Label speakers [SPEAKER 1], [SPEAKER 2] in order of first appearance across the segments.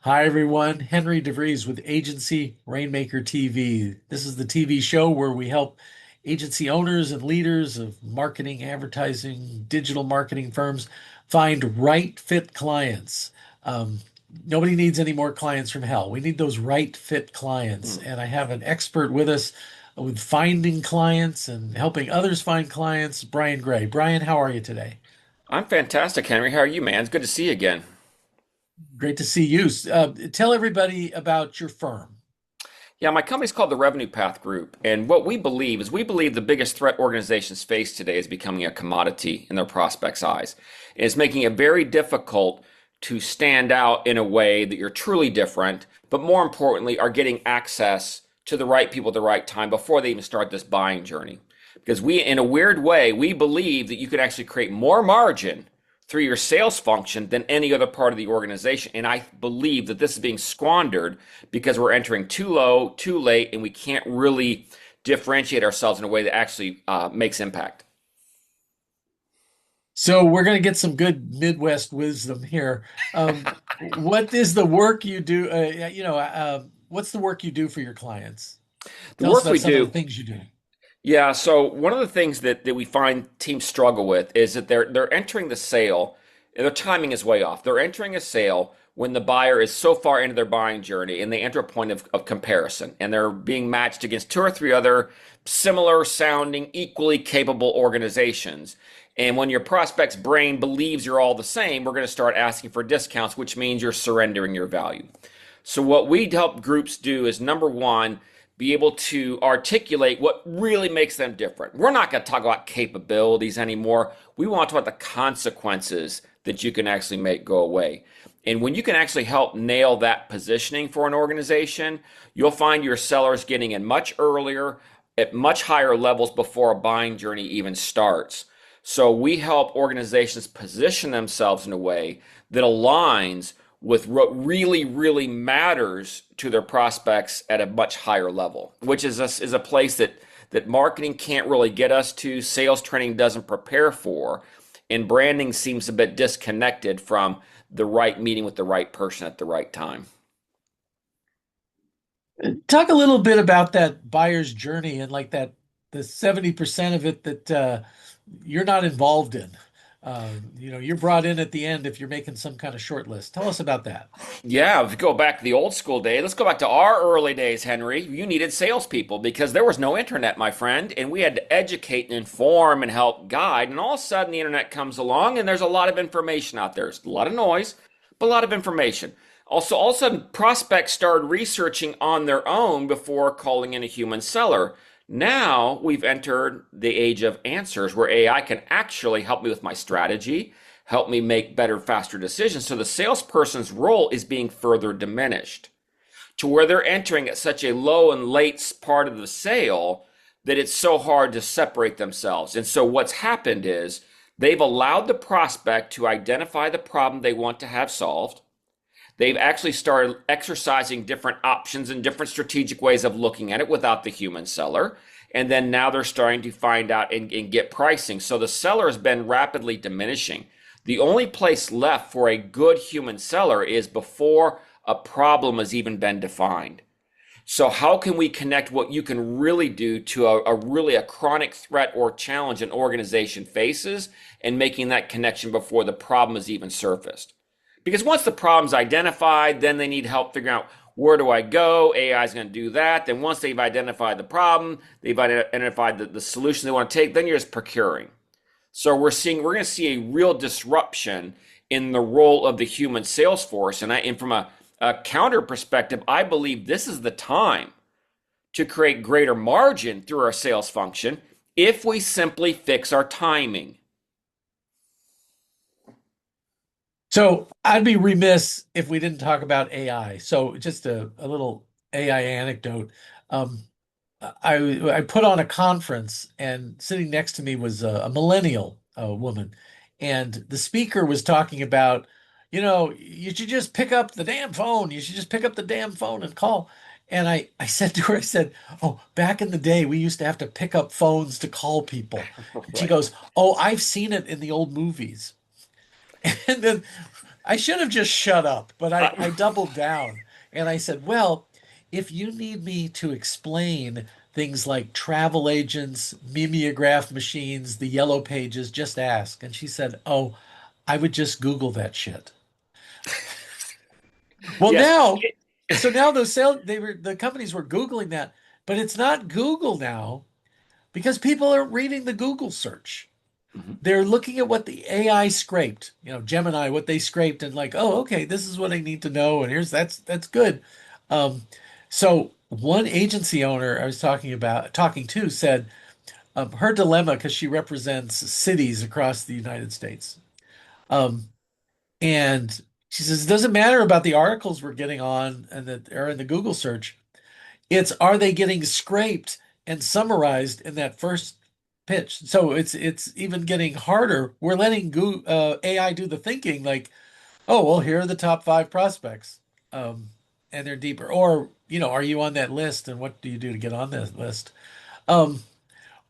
[SPEAKER 1] Hi, everyone. Henry DeVries with Agency Rainmaker TV. This is the TV show where we help agency owners and leaders of marketing, advertising, digital marketing firms find right fit clients. Um, Nobody needs any more clients from hell. We need those right fit clients.
[SPEAKER 2] Hmm.
[SPEAKER 1] And I have an expert with us with finding clients and helping others find clients, Bryan Gray. Bryan, how are you today?
[SPEAKER 2] I'm fantastic, Henry. How are you, man? It's good to see you again.
[SPEAKER 1] Great to see you. Tell everybody about your firm.
[SPEAKER 2] Yeah, my company's called the Revenue Path Group, and what we believe is we believe the biggest threat organizations face today is becoming a commodity in their prospects' eyes. And it's making it very difficult to stand out in a way that you're truly different, but more importantly, are getting access to the right people at the right time before they even start this buying journey. Because in a weird way, we believe that you could actually create more margin through your sales function than any other part of the organization. And I believe that this is being squandered because we're entering too low, too late, and we can't really differentiate ourselves in a way that actually makes impact.
[SPEAKER 1] So we're going to get some good Midwest wisdom here. What is the work you do? What's the work you do for your clients?
[SPEAKER 2] The
[SPEAKER 1] Tell us
[SPEAKER 2] work
[SPEAKER 1] about
[SPEAKER 2] we
[SPEAKER 1] some of the
[SPEAKER 2] do,
[SPEAKER 1] things you do.
[SPEAKER 2] yeah. So one of the things that we find teams struggle with is that they're entering the sale, and their timing is way off. They're entering a sale when the buyer is so far into their buying journey, and they enter a point of comparison, and they're being matched against two or three other similar sounding, equally capable organizations. And when your prospect's brain believes you're all the same, we're going to start asking for discounts, which means you're surrendering your value. So what we help groups do is number one, be able to articulate what really makes them different. We're not going to talk about capabilities anymore. We want to talk about the consequences that you can actually make go away. And when you can actually help nail that positioning for an organization, you'll find your sellers getting in much earlier at much higher levels before a buying journey even starts. So we help organizations position themselves in a way that aligns with what really, really matters to their prospects at a much higher level, which is a place that marketing can't really get us to, sales training doesn't prepare for, and branding seems a bit disconnected from the right meeting with the right person at the right time.
[SPEAKER 1] Talk a little bit about that buyer's journey and like that the 70% of it that you're not involved in. You're brought in at the end if you're making some kind of short list. Tell us about that.
[SPEAKER 2] Yeah, if you go back to the old school day, let's go back to our early days, Henry. You needed salespeople because there was no internet, my friend, and we had to educate and inform and help guide. And all of a sudden, the internet comes along, and there's a lot of information out there. There's a lot of noise, but a lot of information. Also, all of a sudden, prospects started researching on their own before calling in a human seller. Now we've entered the age of answers where AI can actually help me with my strategy, help me make better, faster decisions. So the salesperson's role is being further diminished to where they're entering at such a low and late part of the sale that it's so hard to separate themselves. And so what's happened is they've allowed the prospect to identify the problem they want to have solved. They've actually started exercising different options and different strategic ways of looking at it without the human seller. And then now they're starting to find out and get pricing. So the seller has been rapidly diminishing. The only place left for a good human seller is before a problem has even been defined. So how can we connect what you can really do to a chronic threat or challenge an organization faces and making that connection before the problem is even surfaced? Because once the problem's identified, then they need help figuring out where do I go? AI is going to do that. Then once they've identified the problem, they've identified the solution they want to take, then you're just procuring. So we're going to see a real disruption in the role of the human sales force. And from a counter perspective, I believe this is the time to create greater margin through our sales function if we simply fix our timing.
[SPEAKER 1] So I'd be remiss if we didn't talk about AI. So just a little AI anecdote. Um, I put on a conference, and sitting next to me was a millennial woman, and the speaker was talking about, you should just pick up the damn phone. You should just pick up the damn phone and call. And I said to her, I said, "Oh, back in the day, we used to have to pick up phones to call people." And she
[SPEAKER 2] Right.
[SPEAKER 1] goes, "Oh, I've seen it in the old movies." And then I should have just shut up, but I
[SPEAKER 2] Uh,
[SPEAKER 1] doubled down and I said, well, if you need me to explain things like travel agents, mimeograph machines, the yellow pages, just ask. And she said, oh, I would just Google that shit. Well,
[SPEAKER 2] yes.
[SPEAKER 1] now, so now the companies were Googling that, but it's not Google now because people are reading the Google search.
[SPEAKER 2] Mhm.
[SPEAKER 1] They're looking at what the AI scraped, Gemini, what they scraped, and like, oh, okay, this is what I need to know, and here's that's good. Um, so one agency owner I was talking to said her dilemma because she represents cities across the United States, um, and she says it doesn't matter about the articles we're getting on and that are in the Google search. It's are they getting scraped and summarized in that first pitch? So it's even getting harder. We're letting AI do the thinking, like, oh well, here are the top five prospects, and they're deeper. Or are you on that list, and what do you do to get on that list? Um,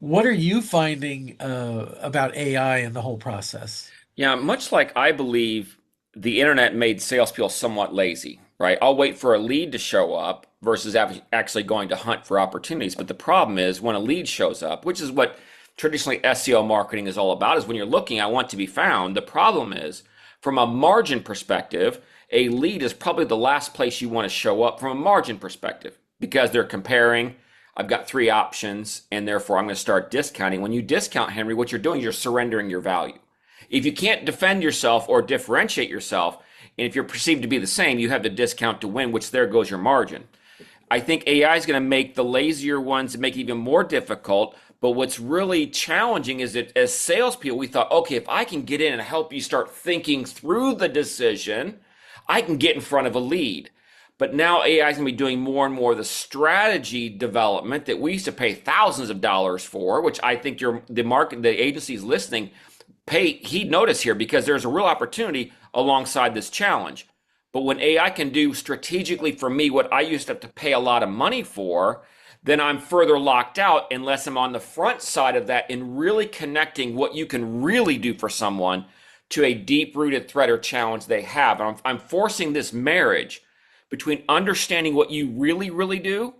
[SPEAKER 1] what are you finding about AI and the whole process?
[SPEAKER 2] Yeah, much like I believe the internet made salespeople somewhat lazy, right? I'll wait for a lead to show up versus actually going to hunt for opportunities. But the problem is when a lead shows up, which is what traditionally SEO marketing is all about, is when you're looking, I want to be found. The problem is from a margin perspective, a lead is probably the last place you want to show up from a margin perspective because they're comparing. I've got three options, and therefore I'm going to start discounting. When you discount, Henry, what you're doing is you're surrendering your value. If you can't defend yourself or differentiate yourself, and if you're perceived to be the same, you have the discount to win, which there goes your margin. I think AI is going to make the lazier ones make it even more difficult. But what's really challenging is that as salespeople, we thought, okay, if I can get in and help you start thinking through the decision, I can get in front of a lead. But now AI is going to be doing more and more of the strategy development that we used to pay thousands of dollars for, which I think the agencies listening pay heed notice here because there's a real opportunity alongside this challenge. But when AI can do strategically for me what I used to have to pay a lot of money for, then I'm further locked out unless I'm on the front side of that and really connecting what you can really do for someone to a deep rooted threat or challenge they have. And I'm forcing this marriage between understanding what you really, really do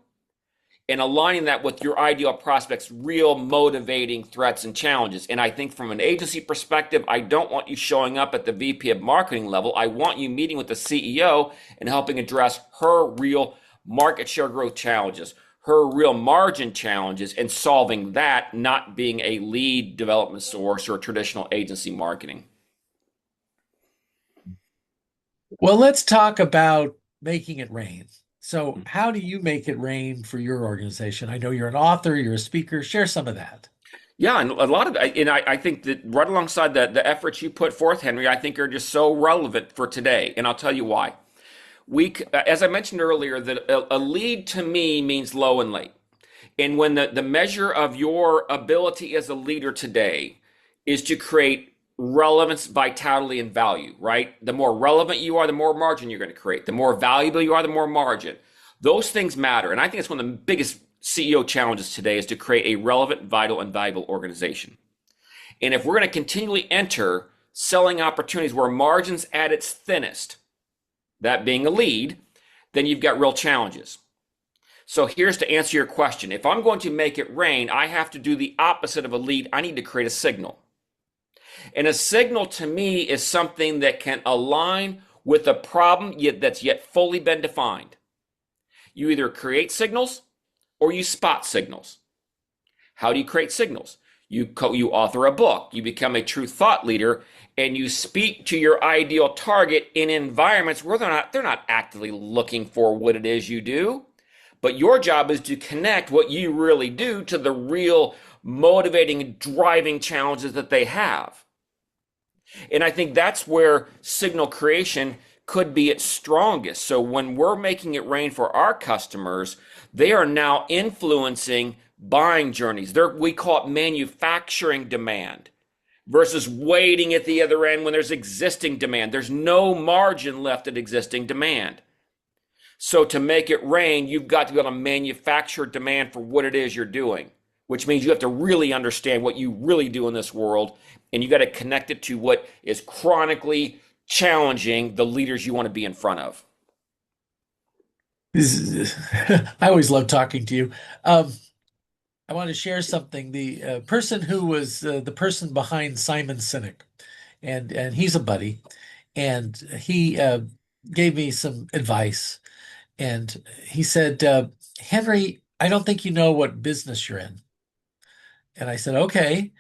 [SPEAKER 2] and aligning that with your ideal prospects' real motivating threats and challenges. And I think from an agency perspective, I don't want you showing up at the VP of marketing level. I want you meeting with the CEO and helping address her real market share growth challenges, her real margin challenges, and solving that, not being a lead development source or traditional agency marketing.
[SPEAKER 1] Well, let's talk about making it rain. So, how do you make it rain for your organization? I know you're an author, you're a speaker. Share some of that.
[SPEAKER 2] Yeah, and a lot of, and I think that right alongside the efforts you put forth, Henry, I think are just so relevant for today. And I'll tell you why. As I mentioned earlier, that a lead to me means low and late. And when the measure of your ability as a leader today is to create relevance, vitality, and value, right? The more relevant you are, the more margin you're going to create. The more valuable you are, the more margin. Those things matter. And I think it's one of the biggest CEO challenges today is to create a relevant, vital, and valuable organization. And if we're going to continually enter selling opportunities where margin's at its thinnest, that being a lead, then you've got real challenges. So here's to answer your question. If I'm going to make it rain, I have to do the opposite of a lead. I need to create a signal. And a signal to me is something that can align with a problem that's yet fully been defined. You either create signals or you spot signals. How do you create signals? You author a book, you become a true thought leader, and you speak to your ideal target in environments where they're not actively looking for what it is you do. But your job is to connect what you really do to the real motivating, driving challenges that they have. And I think that's where signal creation could be its strongest. So when we're making it rain for our customers, they are now influencing buying journeys. We call it manufacturing demand versus waiting at the other end when there's existing demand. There's no margin left at existing demand. So to make it rain, you've got to be able to manufacture demand for what it is you're doing, which means you have to really understand what you really do in this world, and you got to connect it to what is chronically challenging the leaders you want to be in front of?
[SPEAKER 1] I always love talking to you. Um, I want to share something. The person who was the person behind Simon Sinek, and he's a buddy, and he gave me some advice, and he said, "Henry, I don't think you know what business you're in." And I said, okay.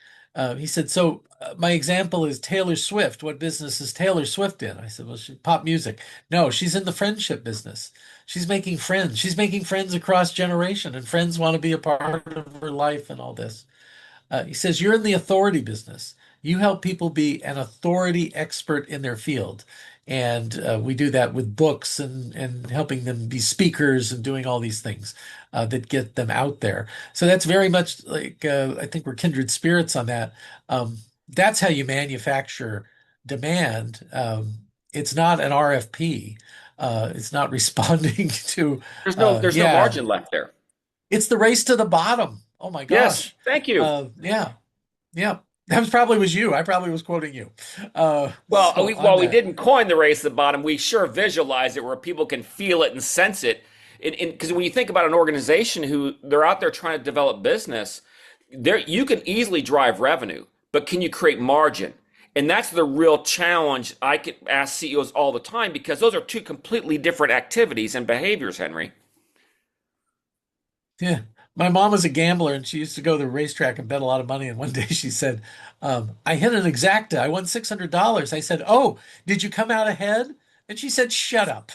[SPEAKER 1] He said, so my example is Taylor Swift. What business is Taylor Swift in? I said, well, she, pop music. No, she's in the friendship business. She's making friends. She's making friends across generation, and friends want to be a part of her life and all this. He says, you're in the authority business. You help people be an authority expert in their field. And we do that with books and helping them be speakers and doing all these things that get them out there. So that's very much like, I think we're kindred spirits on that. That's how you manufacture demand. It's not an RFP. It's not responding to,
[SPEAKER 2] There's no
[SPEAKER 1] yeah,
[SPEAKER 2] margin left there.
[SPEAKER 1] it's the race to the bottom. Oh my
[SPEAKER 2] Yes,
[SPEAKER 1] gosh.
[SPEAKER 2] thank you.
[SPEAKER 1] Yeah, yeah. That was probably was you. I probably was quoting you. So on
[SPEAKER 2] While we
[SPEAKER 1] that.
[SPEAKER 2] didn't coin the race at the bottom, we sure visualize it where people can feel it and sense it. Because when you think about an organization who they're out there trying to develop business, there you can easily drive revenue, but can you create margin? And that's the real challenge I can ask CEOs all the time because those are two completely different activities and behaviors, Henry.
[SPEAKER 1] Yeah. My mom was a gambler and she used to go to the racetrack and bet a lot of money. And one day she said, I hit an exacta. I won $600. I said, oh, did you come out ahead? And she said, shut up.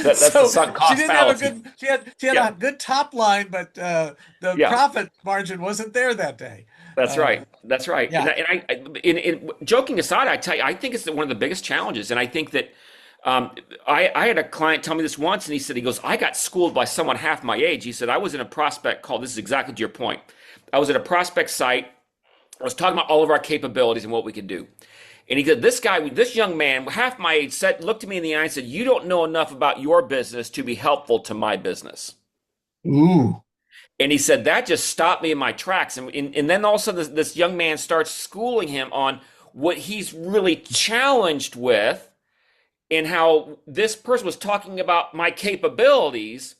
[SPEAKER 2] That's the
[SPEAKER 1] So
[SPEAKER 2] sunk
[SPEAKER 1] she
[SPEAKER 2] cost
[SPEAKER 1] didn't have a
[SPEAKER 2] fallacy.
[SPEAKER 1] good, she had
[SPEAKER 2] Yeah,
[SPEAKER 1] a good top line, but the
[SPEAKER 2] yeah.
[SPEAKER 1] profit margin wasn't there that day.
[SPEAKER 2] That's
[SPEAKER 1] Uh,
[SPEAKER 2] right. That's right.
[SPEAKER 1] yeah.
[SPEAKER 2] Joking aside, I tell you, I think it's one of the biggest challenges. And I think that I had a client tell me this once, and he goes, I got schooled by someone half my age. He said, I was in a prospect call. This is exactly to your point. I was at a prospect site. I was talking about all of our capabilities and what we could do. And he said, this young man, half my age, looked at me in the eye and said, you don't know enough about your business to be helpful to my business.
[SPEAKER 1] Ooh.
[SPEAKER 2] And he said that just stopped me in my tracks. And then all of a sudden, this young man starts schooling him on what he's really challenged with and how this person was talking about my capabilities,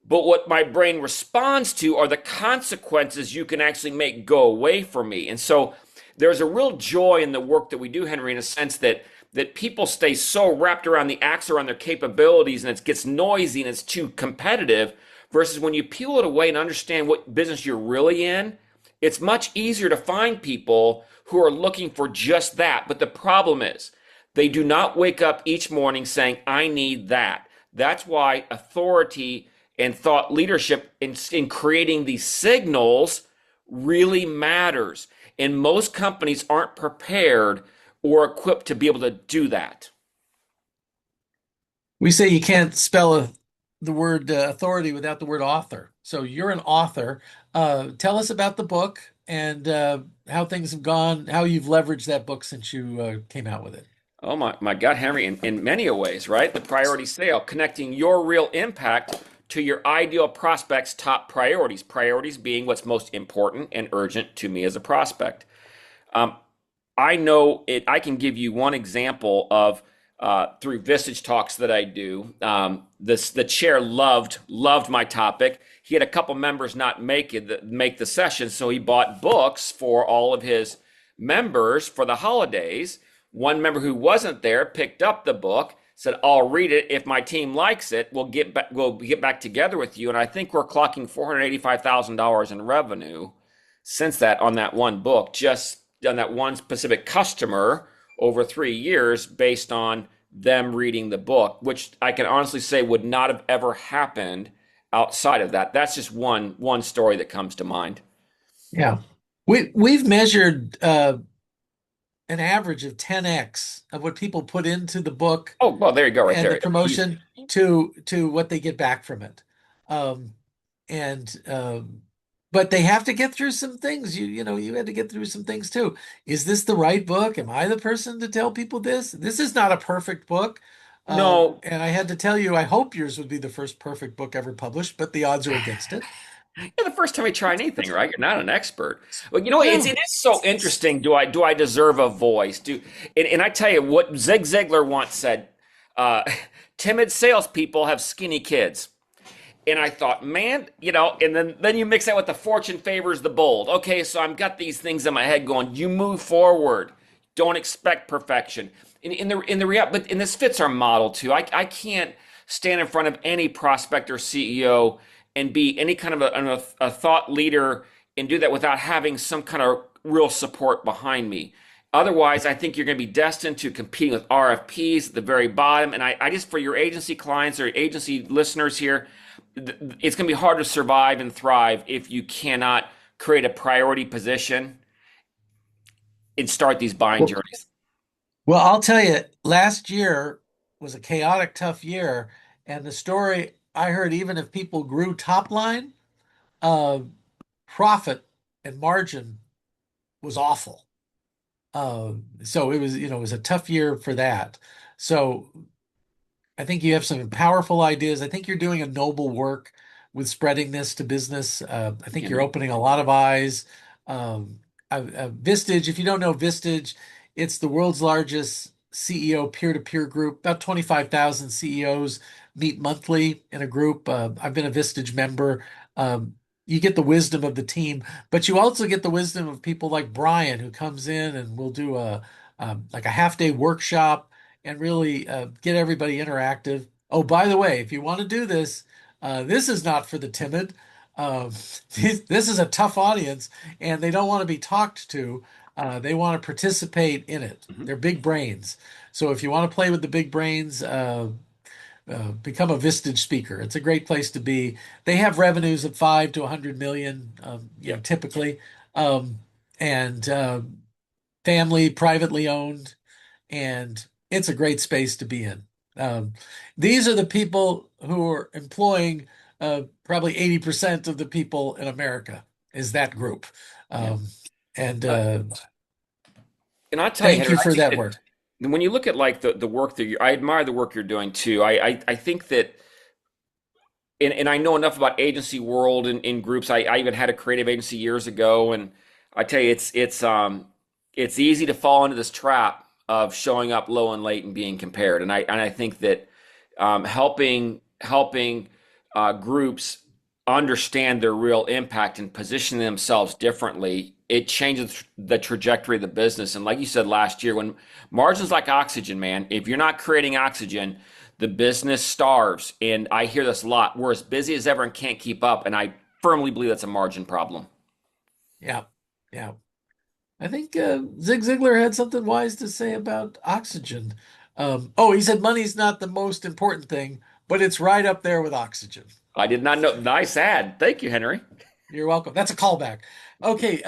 [SPEAKER 2] but what my brain responds to are the consequences you can actually make go away from me. And so there's a real joy in the work that we do, Henry, in a sense that people stay so wrapped around the axle around their capabilities and it gets noisy and it's too competitive versus when you peel it away and understand what business you're really in, it's much easier to find people who are looking for just that. But the problem is they do not wake up each morning saying, I need that. That's why authority and thought leadership in creating these signals really matters. And most companies aren't prepared or equipped to be able to do that.
[SPEAKER 1] We say you can't spell the word authority without the word author. So you're an author. Tell us about the book and how things have gone, how you've leveraged that book since you came out with it.
[SPEAKER 2] Oh my God, Henry, in many ways, right? The priority sale, connecting your real impact to your ideal prospect's top priorities. Priorities being what's most important and urgent to me as a prospect. Um, I know it. I can give you one example of through Vistage talks that I do. The chair loved my topic. He had a couple members not make the session, so he bought books for all of his members for the holidays. One member who wasn't there picked up the book, said, "I'll read it if my team likes it. We'll get back together with you." And I think we're clocking $485,000 in revenue since that on that one book, just on that one specific customer over 3 years based on them reading the book, which I can honestly say would not have ever happened outside of that. That's just one story that comes to mind.
[SPEAKER 1] Yeah. We've measured an average of 10x of what people put into the book
[SPEAKER 2] Oh, well, there you go, right
[SPEAKER 1] and the
[SPEAKER 2] there. Easy.
[SPEAKER 1] promotion to what they get back from it. Um, and but they have to get through some things. You had to get through some things too. Is this the right book? Am I the person to tell people this? This is not a perfect book.
[SPEAKER 2] No,
[SPEAKER 1] And I had to tell you, I hope yours would be the first perfect book ever published, but the odds are against it.
[SPEAKER 2] Yeah, the first time you try anything, right? You're not an expert. Well, you know what? It
[SPEAKER 1] No.
[SPEAKER 2] is so interesting. Do I deserve a voice? And I tell you what Zig Ziglar once said: uh, timid salespeople have skinny kids. And I thought, man, and then you mix that with the fortune favors the bold. Okay, so I've got these things in my head going. You move forward. Don't expect perfection. In the real, but and this fits our model too. I can't stand in front of any prospect or CEO and be any kind of a thought leader and do that without having some kind of real support behind me. Otherwise, I think you're going to be destined to competing with RFPs at the very bottom. And I just, for your agency clients or agency listeners here, it's going to be hard to survive and thrive if you cannot create a priority position and start these buying
[SPEAKER 1] Well,
[SPEAKER 2] journeys.
[SPEAKER 1] well, I'll tell you, last year was a chaotic, tough year. And the story I heard, even if people grew top line, uh, profit and margin was awful. So it was a tough year for that. So I think you have some powerful ideas. I think you're doing a noble work with spreading this to business. I
[SPEAKER 2] Thank you,
[SPEAKER 1] think you're
[SPEAKER 2] Henry.
[SPEAKER 1] opening a lot of eyes. Vistage, if you don't know Vistage, it's the world's largest CEO peer-to-peer group. About 25,000 CEOs meet monthly in a group. I've been a Vistage member. You get the wisdom of the team, but you also get the wisdom of people like Brian, who comes in and will do like a half-day workshop and really get everybody interactive. Oh, by the way, if you want to do this, this is not for the timid. Um, this is a tough audience, and they don't want to be talked to. They want to participate in it.
[SPEAKER 2] Mhm.
[SPEAKER 1] They're big brains. So if you want to play with the big brains, become a Vistage speaker. It's a great place to be. They have revenues of 5 to 100 million,
[SPEAKER 2] Yeah.
[SPEAKER 1] typically, um, and family, privately owned, and it's a great space to be in. Um, these are the people who are employing probably 80% of the people in America is that group.
[SPEAKER 2] Yeah.
[SPEAKER 1] Um, and
[SPEAKER 2] Uh, and I'll tell you,
[SPEAKER 1] thank
[SPEAKER 2] Henry,
[SPEAKER 1] you
[SPEAKER 2] I
[SPEAKER 1] for
[SPEAKER 2] think
[SPEAKER 1] that
[SPEAKER 2] that
[SPEAKER 1] work.
[SPEAKER 2] when you look at like the work that I admire the work you're doing too. I think that, and I know enough about agency world and in groups. I even had a creative agency years ago, and I tell you, it's easy to fall into this trap of showing up low and late and being compared. And I think that helping groups understand their real impact and position themselves differently, it changes the trajectory of the business. And like you said last year, when margins like oxygen, man, if you're not creating oxygen, the business starves. And I hear this a lot. We're as busy as ever and can't keep up. And I firmly believe that's a margin problem.
[SPEAKER 1] Yeah, yeah. I think Zig Ziglar had something wise to say about oxygen. Oh, he said money's not the most important thing, but it's right up there with oxygen.
[SPEAKER 2] I did not know. Nice ad. Thank you, Henry.
[SPEAKER 1] You're welcome. That's a callback. Okay,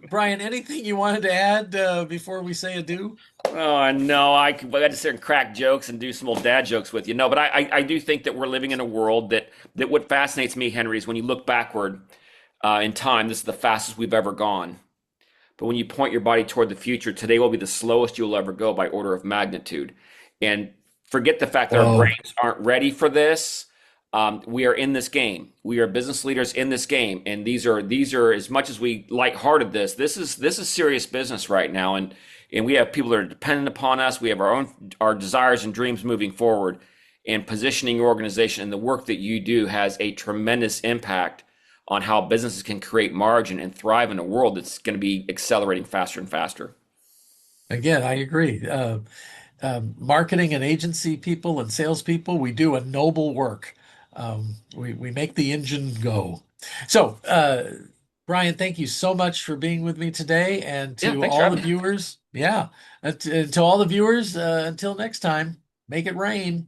[SPEAKER 1] Brian, anything you wanted to add before we say adieu?
[SPEAKER 2] Oh, I know. I got to sit and crack jokes and do some old dad jokes with you. No, but I do think that we're living in a world that what fascinates me, Henry, is when you look backward in time, this is the fastest we've ever gone. But when you point your body toward the future, today will be the slowest you'll ever go by order of magnitude. And forget the fact that our
[SPEAKER 1] Whoa.
[SPEAKER 2] brains aren't ready for this. We are in this game. We are business leaders in this game, and these are as much as we lighthearted this. This is serious business right now, and we have people that are dependent upon us. We have our desires and dreams moving forward, and positioning your organization and the work that you do has a tremendous impact on how businesses can create margin and thrive in a world that's going to be accelerating faster and faster.
[SPEAKER 1] Again, I agree. Marketing and agency people and salespeople, we do a noble work. We make the engine go. So, Brian, thank you so much for being with me today, and
[SPEAKER 2] Yeah,
[SPEAKER 1] to
[SPEAKER 2] thanks for
[SPEAKER 1] all the
[SPEAKER 2] having me.
[SPEAKER 1] viewers, yeah, and to all the viewers, until next time, make it rain.